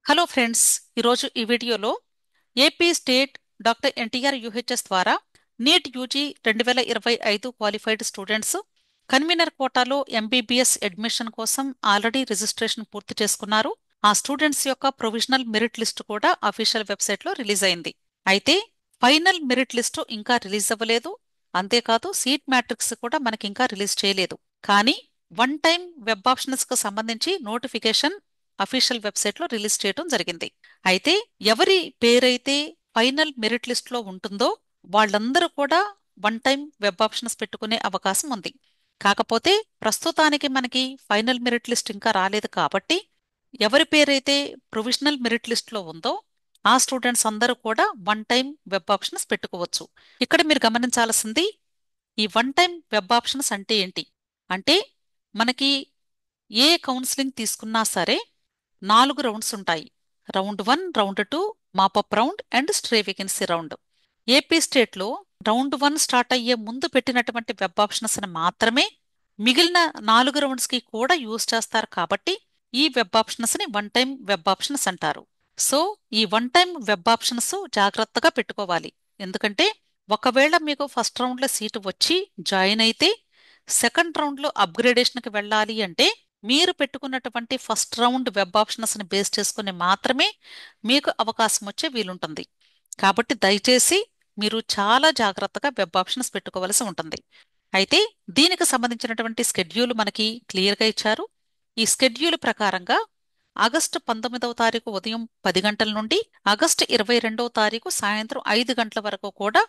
Hello friends, ఈరోజు ఈ వీడియోలో AP state doctor NTR UHS ద్వారా NEET UG 2025 qualified students convener కోటాలో ఎంబీబీఎస్ అడ్మిషన్ కోసం ఆల్రెడీ రిజిస్ట్రేషన్ పూర్తి చేసుకున్నారు. ఆ స్టూడెంట్స్ యొక్క ప్రొవిజనల్ మెరిట్ లిస్ట్ కూడా అఫీషియల్ వెబ్సైట్లో రిలీజ్ అయింది. అయితే ఫైనల్ మెరిట్ లిస్టు ఇంకా రిలీజ్ అవ్వలేదు. అంతేకాదు సీట్ మ్యాట్రిక్స్ కూడా మనకి ఇంకా రిలీజ్ చేయలేదు. కానీ వన్ టైం వెబ్ ఆప్షన్స్ కు సంబంధించి నోటిఫికేషన్ అఫీషియల్ వెబ్సైట్ లో రిలీజ్ చేయడం జరిగింది. అయితే ఎవరి పేరైతే ఫైనల్ మెరిట్ లిస్ట్ లో ఉంటుందో వాళ్ళందరూ కూడా వన్ టైం వెబ్ ఆప్షన్స్ పెట్టుకునే అవకాశం ఉంది. కాకపోతే ప్రస్తుతానికి మనకి ఫైనల్ మెరిట్ లిస్ట్ ఇంకా రాలేదు కాబట్టి ఎవరి పేరైతే ప్రొవిజనల్ మెరిట్ లిస్ట్ లో ఉందో ఆ స్టూడెంట్స్ అందరూ కూడా వన్ టైం వెబ్ ఆప్షన్స్ పెట్టుకోవచ్చు. ఇక్కడ మీరు గమనించాల్సింది ఈ వన్ టైం వెబ్ ఆప్షన్స్ అంటే ఏంటి అంటే మనకి ఏ కౌన్సిలింగ్ తీసుకున్నా సరే 4 రౌండ్స్ ఉంటాయి. Round 1, round 2, mop up round and stray vacancy round. AP స్టేట్లో రౌండ్ 1 స్టార్ట్ అయ్యే ముందు పెట్టినటువంటి వెబ్ ఆప్షన్స్ మాత్రమే మిగిలిన 4 రౌండ్స్ కి కూడా యూజ్ చేస్తారు కాబట్టి ఈ వెబ్ ఆప్షన్స్ ని వన్ టైం వెబ్ ఆప్షన్స్ అంటారు. సో ఈ వన్ టైం వెబ్ ఆప్షన్స్ జాగ్రత్తగా పెట్టుకోవాలి. ఎందుకంటే ఒకవేళ మీకు ఫస్ట్ రౌండ్ లో సీటు వచ్చి జాయిన్ అయితే సెకండ్ రౌండ్ లో అప్గ్రేడేషన్ కి వెళ్ళాలి అంటే మీరు పెట్టుకున్నటువంటి ఫస్ట్ రౌండ్ వెబ్ ఆప్షన్స్ ని బేస్ చేసుకుని మాత్రమే మీకు అవకాశం వచ్చే వీలుంటుంది. కాబట్టి దయచేసి మీరు చాలా జాగ్రత్తగా వెబ్ ఆప్షన్స్ పెట్టుకోవలసి ఉంటుంది. అయితే దీనికి సంబంధించినటువంటి స్కెడ్యూల్ మనకి క్లియర్గా ఇచ్చారు. ఈ స్కెడ్యూల్ ప్రకారంగా ఆగస్టు 19వ తారీఖు ఉదయం 10 గంటల నుండి ఆగస్టు 22వ తారీఖు సాయంత్రం 5 గంటల వరకు కూడా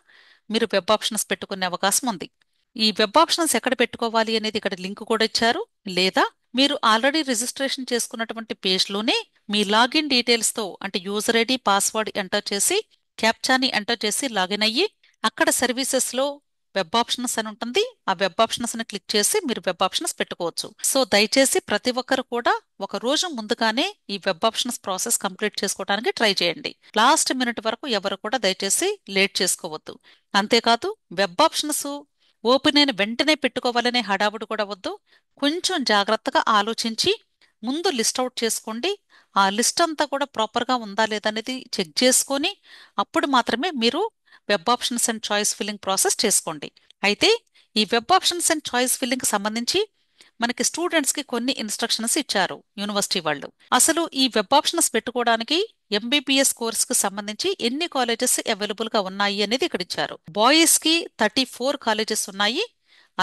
మీరు వెబ్ ఆప్షన్స్ పెట్టుకునే అవకాశం ఉంది. ఈ వెబ్ ఆప్షన్స్ ఎక్కడ పెట్టుకోవాలి అనేది ఇక్కడ లింక్ కూడా ఇచ్చారు. లేదా మీరు ఆల్రెడీ రిజిస్ట్రేషన్ చేసుకున్నటువంటి పేజ్లోనే మీ లాగిన్ డీటెయిల్స్తో అంటే యూజర్ ఐడి పాస్వర్డ్ ఎంటర్ చేసి క్యాప్చాని ఎంటర్ చేసి లాగిన్ అయ్యి అక్కడ సర్వీసెస్లో వెబ్ ఆప్షన్స్ అని ఉంటుంది. ఆ వెబ్ ఆప్షన్స్ ని క్లిక్ చేసి మీరు వెబ్ ఆప్షన్స్ పెట్టుకోవచ్చు. సో దయచేసి ప్రతి ఒక్కరు కూడా ఒక రోజు ముందుగానే ఈ వెబ్ ఆప్షన్స్ ప్రాసెస్ కంప్లీట్ చేసుకోవడానికి ట్రై చేయండి. లాస్ట్ మినిట్ వరకు ఎవరు కూడా దయచేసి లేట్ చేసుకోవద్దు. అంతేకాదు వెబ్ ఆప్షన్స్ ఓపెన్ అయిన వెంటనే పెట్టుకోవాలనే హడావుడు కూడా వద్దు. కొంచెం జాగ్రత్తగా ఆలోచించి ముందు లిస్ట్ అవుట్ చేసుకోండి. ఆ లిస్ట్ అంతా కూడా ప్రాపర్గా ఉందా లేదా అనేది చెక్ చేసుకొని అప్పుడు మాత్రమే మీరు web options and choice filling process చేసుకోండి. అయితే ఈ web options and choice filling సంబంధించి మనకి స్టూడెంట్స్ కి కొన్ని ఇన్స్ట్రక్షన్స్ ఇచ్చారు యూనివర్సిటీ వాళ్ళు. అసలు ఈ వెబ్ ఆప్షన్స్ పెట్టుకోవడానికి ఎంబీబీఎస్ కోర్స్ కి సంబంధించి ఎన్ని కాలేజెస్ అవైలబుల్ గా ఉన్నాయి అనేది ఇక్కడ ఇచ్చారు. బాయ్స్ కి 34 కాలేజెస్ ఉన్నాయి.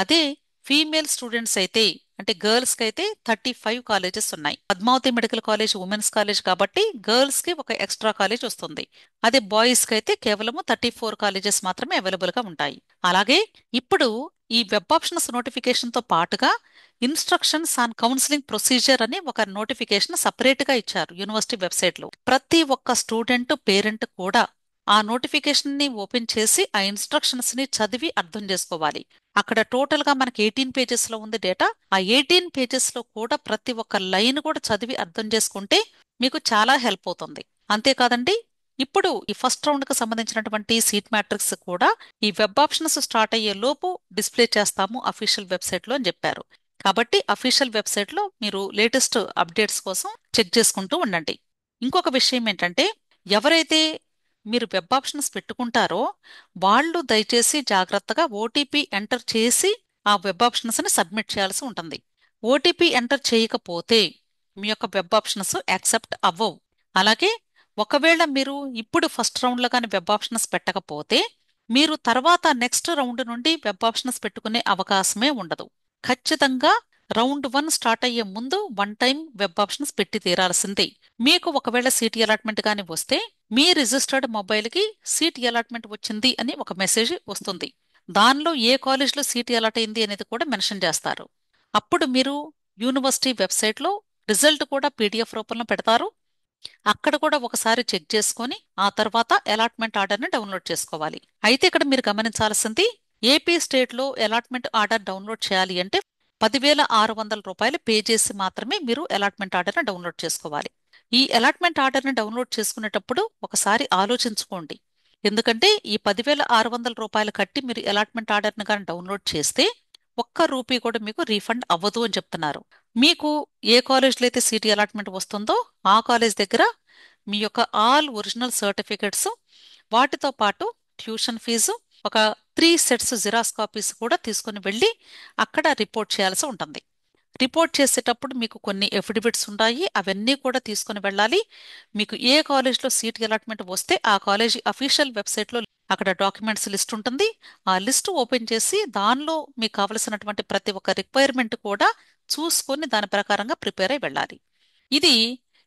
అదే ఫీమేల్ స్టూడెంట్స్ అయితే అంటే గర్ల్స్ కి అయితే 35 కాలేజెస్ ఉన్నాయి. Padmavati medical college women's college కాబట్టి గర్ల్స్ కి ఒక ఎక్స్ట్రా కాలేజ్ వస్తుంది. అదే బాయ్స్ కి అయితే కేవలము 34 కాలేజెస్ మాత్రమే అవైలబుల్ గా ఉంటాయి. అలాగే ఇప్పుడు ఈ వెబ్ ఆప్షన్స్ నోటిఫికేషన్ తో పాటుగా ఇన్స్ట్రక్షన్స్ ఆన్ కౌన్సిలింగ్ ప్రొసీజర్ అని ఒక నోటిఫికేషన్ సపరేట్ గా ఇచ్చారు యూనివర్సిటీ వెబ్సైట్ లో. ప్రతి ఒక్క స్టూడెంట్ పేరెంట్ కూడా ఆ నోటిఫికేషన్ ని ఓపెన్ చేసి ఆ ఇన్స్ట్రక్షన్స్ ని చదివి అర్థం చేసుకోవాలి. అక్కడ టోటల్ గా మనకి 18 పేజెస్ లో ఉంది డేటా. ఆ 18 పేజెస్ లో కూడా ప్రతి ఒక్క లైన్ కూడా చదివి అర్థం చేసుకుంటే మీకు చాలా హెల్ప్ అవుతుంది. అంతేకాదండి, ఇప్పుడు ఈ ఫస్ట్ రౌండ్ కు సంబంధించినటువంటి సీట్ మ్యాట్రిక్స్ కూడా ఈ వెబ్ ఆప్షన్స్ స్టార్ట్ అయ్యే లోపు డిస్ప్లే చేస్తాము అఫీషియల్ వెబ్సైట్ లో అని చెప్పారు. కాబట్టి అఫీషియల్ వెబ్సైట్ లో మీరు లేటెస్ట్ అప్డేట్స్ కోసం చెక్ చేసుకుంటూ ఉండండి. ఇంకొక విషయం ఏంటంటే ఎవరైతే మీరు వెబ్ ఆప్షన్స్ పెట్టుకుంటారో వాళ్ళు దయచేసి జాగ్రత్తగా ఓటీపీ ఎంటర్ చేసి ఆ వెబ్ ఆప్షన్స్ ని సబ్మిట్ చేయాల్సి ఉంటుంది. ఓటీపీ ఎంటర్ చేయకపోతే మీ యొక్క వెబ్ ఆప్షన్స్ యాక్సెప్ట్ అవ్వవు. అలాగే ఒకవేళ మీరు ఇప్పుడు ఫస్ట్ రౌండ్లో కానీ వెబ్ ఆప్షన్స్ పెట్టకపోతే మీరు తర్వాత నెక్స్ట్ రౌండ్ నుండి వెబ్ ఆప్షన్స్ పెట్టుకునే అవకాశమే ఉండదు. ఖచ్చితంగా రౌండ్ 1 స్టార్ట్ అయ్యే ముందు వన్ టైం వెబ్ ఆప్షన్స్ పెట్టి తీరాల్సిందే. మీకు ఒకవేళ సీట్ అలాట్మెంట్ కానీ వస్తే మీ రిజిస్టర్డ్ మొబైల్కి సీట్ అలాట్మెంట్ వచ్చింది అని ఒక మెసేజ్ వస్తుంది. దానిలో ఏ కాలేజ్లో సీట్ అలాట్ అయింది అనేది కూడా మెన్షన్ చేస్తారు. అప్పుడు మీరు యూనివర్సిటీ వెబ్సైట్లో రిజల్ట్ కూడా పీడిఎఫ్ రూపంలో పెడతారు. అక్కడ కూడా ఒకసారి చెక్ చేసుకొని ఆ తర్వాత అలాట్మెంట్ ఆర్డర్ని డౌన్లోడ్ చేసుకోవాలి. అయితే ఇక్కడ మీరు గమనించాల్సింది ఏపీ స్టేట్లో అలాట్మెంట్ ఆర్డర్ డౌన్లోడ్ చేయాలి అంటే 10,600 రూపాయలు పే చేసి మాత్రమే మీరు అలాట్మెంట్ ఆర్డర్ని డౌన్లోడ్ చేసుకోవాలి. ఈ అలాట్మెంట్ ఆర్డర్ని డౌన్లోడ్ చేసుకునేటప్పుడు ఒకసారి ఆలోచించుకోండి. ఎందుకంటే ఈ 10,600 రూపాయలు కట్టి మీరు అలాట్మెంట్ ఆర్డర్ని కానీ డౌన్లోడ్ చేస్తే ఒక్క రూపీ కూడా మీకు రీఫండ్ అవ్వదు అని చెప్తున్నారు. మీకు ఏ కాలేజ్లో అయితే సీట్ అలాట్మెంట్ వస్తుందో ఆ కాలేజ్ దగ్గర మీ యొక్క ఆల్ ఒరిజినల్ సర్టిఫికెట్స్, వాటితో పాటు ట్యూషన్ ఫీజు, ఒక 3 సెట్స్ జిరాక్స్ కాపీస్ కూడా తీసుకుని వెళ్ళి అక్కడ రిపోర్ట్ చేయాల్సి ఉంటుంది. రిపోర్ట్ చేసేటప్పుడు మీకు కొన్ని ఎఫిడవిట్స్ ఉంటాయి, అవన్నీ కూడా తీసుకుని వెళ్ళాలి. మీకు ఏ కాలేజ్లో సీట్ అలాట్మెంట్ వస్తే ఆ కాలేజీ అఫీషియల్ వెబ్సైట్లో అక్కడ డాక్యుమెంట్స్ లిస్ట్ ఉంటుంది. ఆ లిస్ట్ ఓపెన్ చేసి దానిలో మీకు కావలసినటువంటి ప్రతి ఒక్క రిక్వైర్మెంట్ కూడా చూసుకొని దాని ప్రకారంగా ప్రిపేర్ అయి వెళ్ళాలి. ఇది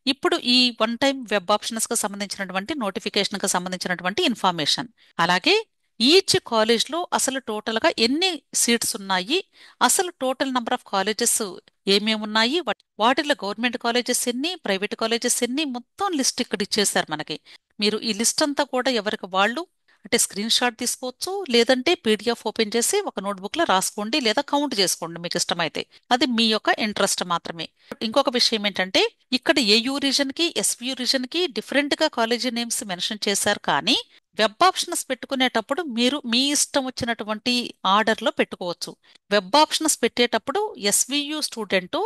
ఇప్పుడు ఈ వన్ టైం వెబ్ ఆప్షన్స్ కు సంబంధించినటువంటి నోటిఫికేషన్ కు సంబంధించినటువంటి ఇన్ఫర్మేషన్. అలాగే ఈచ్ కాలేజ్ లో అసలు టోటల్ గా ఎన్ని సీట్స్ ఉన్నాయి, అసలు టోటల్ నంబర్ ఆఫ్ కాలేజెస్ ఏమేమి ఉన్నాయి, వాటిలో గవర్నమెంట్ కాలేజెస్ ఎన్ని, ప్రైవేట్ కాలేజెస్ ఎన్ని, మొత్తం లిస్ట్ ఇక్కడ ఇచ్చేసారు మనకి. మీరు ఈ లిస్ట్ అంతా కూడా ఎవరికి వాళ్ళు అంటే స్క్రీన్ షాట్ తీసుకోవచ్చు, లేదంటే పీడిఎఫ్ ఓపెన్ చేసి ఒక నోట్బుక్ లో రాసుకోండి, లేదా కౌంట్ చేసుకోండి మీకు ఇష్టమైతే. అది మీ యొక్క ఇంట్రెస్ట్ మాత్రమే. ఇంకొక విషయం ఏంటంటే ఇక్కడ ఏయూ రీజన్ కి ఎస్వియు రీజన్ కి డిఫరెంట్ గా కాలేజీ నేమ్స్ మెన్షన్ చేశారు, కానీ వెబ్ ఆప్షన్స్ పెట్టుకునేటప్పుడు మీరు మీ ఇష్టం వచ్చినటువంటి ఆర్డర్ లో పెట్టుకోవచ్చు. వెబ్ ఆప్షన్స్ పెట్టేటప్పుడు ఎస్వియు స్టూడెంట్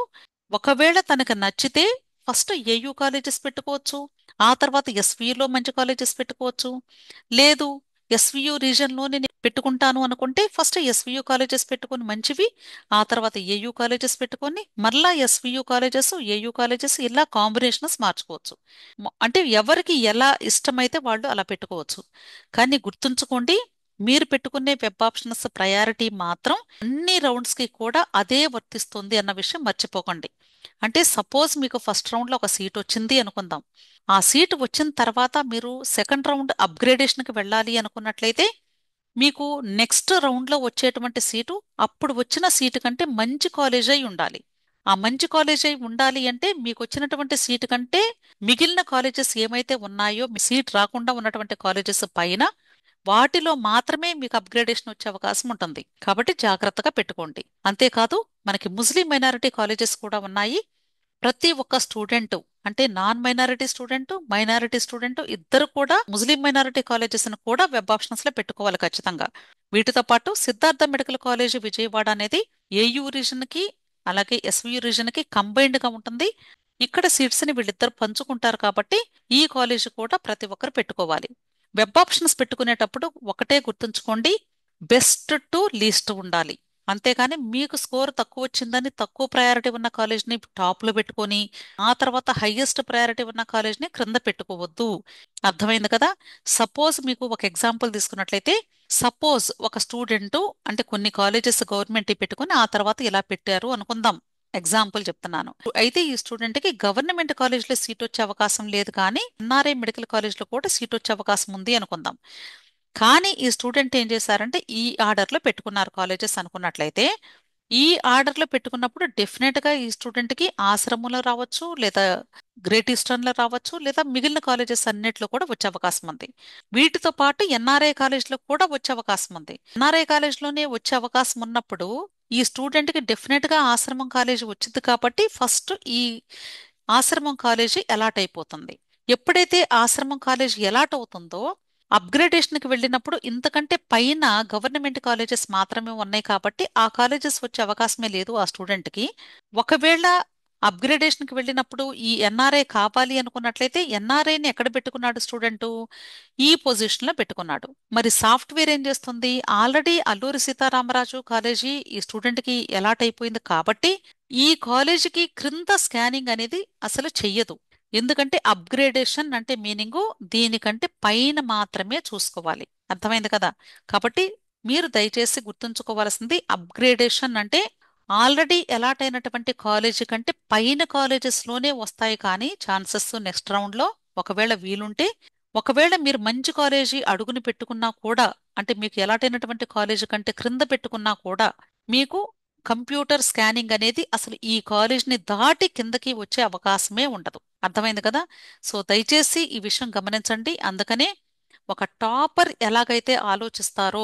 ఒకవేళ తనకు నచ్చితే ఫస్ట్ ఏయూ కాలేజెస్ పెట్టుకోవచ్చు, ఆ తర్వాత ఎస్వియులో మంచి కాలేజెస్ పెట్టుకోవచ్చు. లేదు ఎస్వియు రీజన్లోనే నేను పెట్టుకుంటాను అనుకుంటే ఫస్ట్ ఎస్వియు కాలేజెస్ పెట్టుకొని మంచివి, ఆ తర్వాత ఏయూ కాలేజెస్ పెట్టుకొని మరలా ఎస్వియు కాలేజెస్, ఏయూ కాలేజెస్ ఇలా కాంబినేషన్స్ మార్చుకోవచ్చు. అంటే ఎవరికి ఎలా ఇష్టమైతే వాళ్ళు అలా పెట్టుకోవచ్చు. కానీ గుర్తుంచుకోండి, మీరు పెట్టుకునే వెబ్ ఆప్షన్స్ ప్రయారిటీ మాత్రం అన్ని రౌండ్స్కి కూడా అదే వర్తిస్తుంది అన్న విషయం మర్చిపోకండి. అంటే సపోజ్ మీకు ఫస్ట్ రౌండ్లో ఒక సీట్ వచ్చింది అనుకుందాం. ఆ సీట్ వచ్చిన తర్వాత మీరు సెకండ్ రౌండ్ అప్గ్రేడేషన్కి వెళ్ళాలి అనుకున్నట్లయితే మీకు నెక్స్ట్ రౌండ్లో వచ్చేటువంటి సీటు అప్పుడు వచ్చిన సీటు కంటే మంచి కాలేజ్ అయి ఉండాలి. ఆ మంచి కాలేజ్ అయి ఉండాలి అంటే మీకు వచ్చినటువంటి సీటు కంటే మిగిలిన కాలేజెస్ ఏమైతే ఉన్నాయో మీ సీట్ రాకుండా ఉన్నటువంటి కాలేజెస్ పైన వాటిలో మాత్రమే మీకు అప్గ్రేడేషన్ వచ్చే అవకాశం ఉంటుంది. కాబట్టి జాగ్రత్తగా పెట్టుకోండి. అంతేకాదు మనకి ముస్లిం మైనారిటీ కాలేజెస్ కూడా ఉన్నాయి. ప్రతి ఒక్క స్టూడెంట్ అంటే నాన్ మైనారిటీ స్టూడెంట్ ఇద్దరు కూడా ముస్లిం మైనారిటీ కాలేజెస్ ను కూడా వెబ్ ఆప్షన్స్ లో పెట్టుకోవాలి ఖచ్చితంగా. వీటితో పాటు సిద్ధార్థ మెడికల్ కాలేజ్ విజయవాడ అనేది ఏయూ రీజన్ కి అలాగే ఎస్వియు రీజన్ కి కంబైన్డ్ గా ఉంటుంది. ఇక్కడ సీట్స్ ని వీళ్ళిద్దరు పంచుకుంటారు కాబట్టి ఈ కాలేజ్ కూడా ప్రతి ఒక్కరు పెట్టుకోవాలి. వెబ్ ఆప్షన్స్ పెట్టుకునేటప్పుడు ఒకటే గుర్తుంచుకోండి, బెస్ట్ టు లీస్ట్ ఉండాలి. అంతేగాని మీకు స్కోర్ తక్కువ వచ్చిందని తక్కువ ప్రయారిటీ ఉన్న కాలేజ్ని టాప్లో పెట్టుకొని ఆ తర్వాత హైయెస్ట్ ప్రయారిటీ ఉన్న కాలేజ్ని క్రింద పెట్టుకోవద్దు. అర్థమైంది కదా? సపోజ్ మీకు ఒక ఎగ్జాంపుల్ తీసుకున్నట్లయితే, సపోజ్ ఒక స్టూడెంట్ అంటే కొన్ని కాలేజెస్ గవర్నమెంట్ పెట్టుకుని ఆ తర్వాత ఇలా పెట్టారు అనుకుందాం, ఎగ్జాంపుల్ చెప్తున్నాను. అయితే ఈ స్టూడెంట్ కి గవర్నమెంట్ కాలేజ్లో సీట్ వచ్చే అవకాశం లేదు, కానీ ఎన్ఆర్ఐ మెడికల్ కాలేజ్లో కూడా సీట్ వచ్చే అవకాశం ఉంది అనుకుందాం. కానీ ఈ స్టూడెంట్ ఏం చేశారంటే ఈ ఆర్డర్లో పెట్టుకున్నారు కాలేజెస్ అనుకున్నట్లయితే, ఈ ఆర్డర్లో పెట్టుకున్నప్పుడు డెఫినెట్గా ఈ స్టూడెంట్కి ఆశ్రమంలో రావచ్చు, లేదా గ్రేట్ ఈస్టర్న్లో రావచ్చు, లేదా మిగిలిన కాలేజెస్ అన్నిట్లో కూడా వచ్చే అవకాశం ఉంది. వీటితో పాటు ఎన్ఆర్ఐ కాలేజ్లో కూడా వచ్చే అవకాశం ఉంది. ఎన్ఆర్ఐ కాలేజ్లోనే వచ్చే అవకాశం ఉన్నప్పుడు ఈ స్టూడెంట్కి డెఫినెట్గా ఆశ్రమం కాలేజీ వచ్చింది కాబట్టి ఫస్ట్ ఈ ఆశ్రమం కాలేజీ అలాట్ అయిపోతుంది. ఎప్పుడైతే ఆశ్రమం కాలేజీ అలాట్ అవుతుందో అప్గ్రేడేషన్కి వెళ్ళినప్పుడు ఇంతకంటే పైన గవర్నమెంట్ కాలేజెస్ మాత్రమే ఉన్నాయి కాబట్టి ఆ కాలేజెస్ వచ్చే అవకాశమే లేదు ఆ స్టూడెంట్కి. ఒకవేళ అప్గ్రేడేషన్కి వెళ్ళినప్పుడు ఈ ఎన్ఆర్ఐ కావాలి అనుకున్నట్లయితే ఎన్ఆర్ఐని ఎక్కడ పెట్టుకున్నాడు స్టూడెంటు? ఈ పొజిషన్లో పెట్టుకున్నాడు. మరి సాఫ్ట్వేర్ ఏం చేస్తుంది? ఆల్రెడీ అల్లూరి సీతారామరాజు కాలేజీ ఈ స్టూడెంట్కి అలాట్ అయిపోయింది కాబట్టి ఈ కాలేజీకి క్రింద స్కానింగ్ అనేది అసలు చెయ్యదు. ఎందుకంటే అప్గ్రేడేషన్ అంటే మీనింగు దీనికంటే పైన మాత్రమే చూసుకోవాలి. అర్థమైంది కదా? కాబట్టి మీరు దయచేసి గుర్తుంచుకోవాల్సింది, అప్గ్రేడేషన్ అంటే ఆల్రెడీ అలాట్ అయినటువంటి కాలేజీ కంటే పైన కాలేజెస్లోనే వస్తాయి, కానీ ఛాన్సెస్ నెక్స్ట్ రౌండ్లో ఒకవేళ వీలుంటే, ఒకవేళ మీరు మంచి కాలేజీ అడుగుని పెట్టుకున్నా కూడా అంటే మీకు అలాట్ అయినటువంటి కాలేజీ కంటే క్రింద పెట్టుకున్నా కూడా మీకు కంప్యూటర్ స్కానింగ్ అనేది అసలు ఈ కాలేజ్ని దాటి కిందకి వచ్చే అవకాశమే ఉండదు. అర్థమైంది కదా? సో దయచేసి ఈ విషయం గమనించండి. అందుకనే ఒక టాపర్ ఎలాగైతే ఆలోచిస్తారో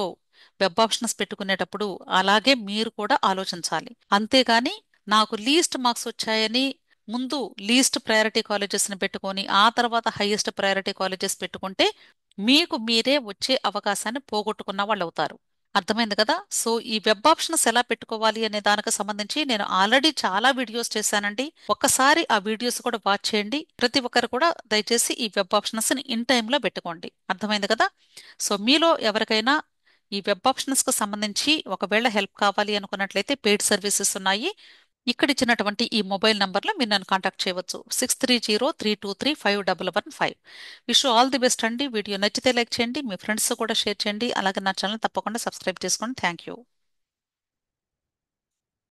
వెబ్ ఆప్షన్స్ పెట్టుకునేటప్పుడు అలాగే మీరు కూడా ఆలోచించాలి. అంతేగాని నాకు లీస్ట్ మార్క్స్ వచ్చాయని ముందు లీస్ట్ ప్రయారిటీ కాలేజెస్ని పెట్టుకొని ఆ తర్వాత హైయెస్ట్ ప్రయారిటీ కాలేజెస్ పెట్టుకుంటే మీకు మీరే వచ్చే అవకాశాన్ని పోగొట్టుకున్న వాళ్ళు అవుతారు. అర్థమైంది కదా? సో ఈ వెబ్ ఆప్షన్స్ ఎలా పెట్టుకోవాలి అనే దానికి సంబంధించి నేను ఆల్రెడీ చాలా వీడియోస్ చేశానండి. ఒక్కసారి ఆ వీడియోస్ కూడా వాచ్ చేయండి. ప్రతి ఒక్కరు కూడా దయచేసి ఈ వెబ్ ఆప్షన్స్ ని ఇన్ టైంలో పెట్టుకోండి. అర్థమైంది కదా? సో మీలో ఎవరికైనా ఈ వెబ్ ఆప్షన్స్ కు సంబంధించి ఒకవేళ హెల్ప్ కావాలి అనుకున్నట్లయితే పెయిడ్ సర్వీసెస్ ఉన్నాయి. ఇక్కడ ఇచ్చినటువంటి ఈ మొబైల్ నంబర్లో మీరు నన్ను కాంటాక్ట్ చేయవచ్చు. 6303235115. విష్ ఆల్ ది బెస్ట్ అండి. వీడియో నచ్చితే లైక్ చేయండి, మీ ఫ్రెండ్స్ కూడా షేర్ చేయండి. అలాగే నా ఛానల్ తప్పకుండా సబ్స్క్రైబ్ చేసుకోండి. Thank you.